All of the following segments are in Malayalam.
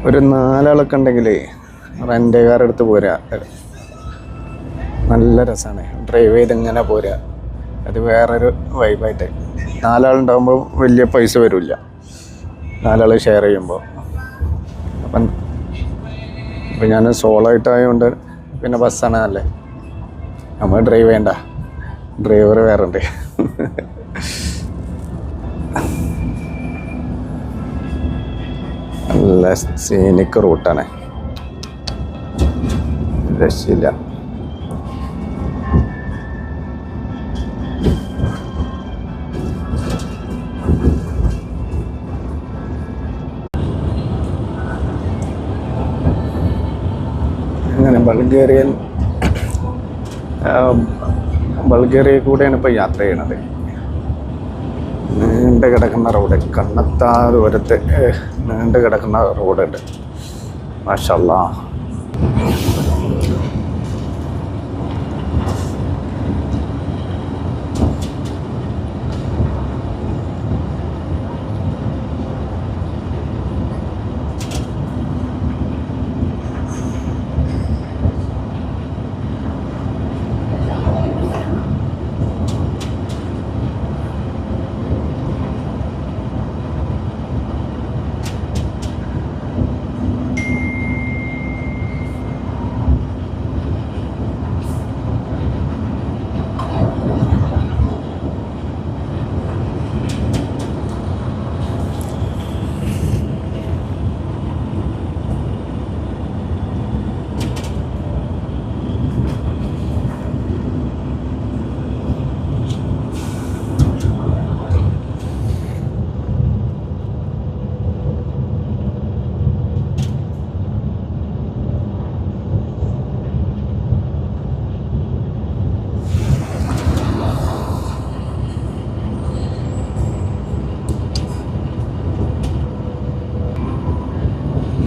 ഒരു 4 ആളൊക്കെ ഉണ്ടെങ്കിൽ റെൻ്റ് കാർ എടുത്ത് പോരാ, നല്ല രസമാണ്. ഡ്രൈവ് ചെയ്ത് ഇങ്ങനെ പോരാ, അത് വേറൊരു വൈബായിട്ട്. 4 ആളുണ്ടാകുമ്പോൾ വലിയ പൈസ വരില്ല, 4 ആൾ ഷെയർ ചെയ്യുമ്പോൾ. അപ്പം ഞാൻ സോളോ ആയിട്ടായതുകൊണ്ട് പിന്നെ ബസ്സാണ് നല്ലേ. നമ്മൾ ഡ്രൈവ് ചെയ്യണ്ട, ഡ്രൈവർ വേറെ ഉണ്ട്. നല്ല സീനിക് റൂട്ടാണ്, രക്ഷയില്ല. അങ്ങനെ ബൾഗേറിയയിൽ കൂടെയാണ് ഇപ്പോൾ യാത്ര ചെയ്യണത്. നീണ്ടു കിടക്കുന്ന റോഡ്, കണ്ണെത്താ ദൂരത്ത് നീണ്ടു കിടക്കുന്ന റോഡുണ്ട്. മാഷാ അല്ലാഹ്.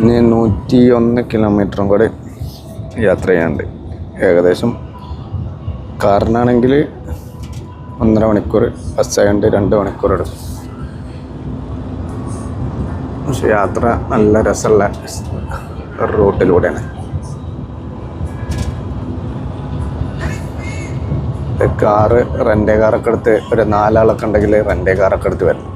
ഇനി 101 കിലോമീറ്ററും കൂടെ യാത്ര ചെയ്യാനുണ്ട്. ഏകദേശം കാറിനാണെങ്കിൽ 1.5 മണിക്കൂർ, ബസ്സായതുകൊണ്ട് 2 മണിക്കൂർ എടുക്കും. പക്ഷെ യാത്ര നല്ല രസമുള്ള റൂട്ടിലൂടെയാണ്. കാറ് റെൻ്റ് കാറൊക്കെ എടുത്ത് ഒരു 4 ആളൊക്കെ ഉണ്ടെങ്കിൽ റെൻ്റ് കാറൊക്കെ എടുത്ത് വരണം.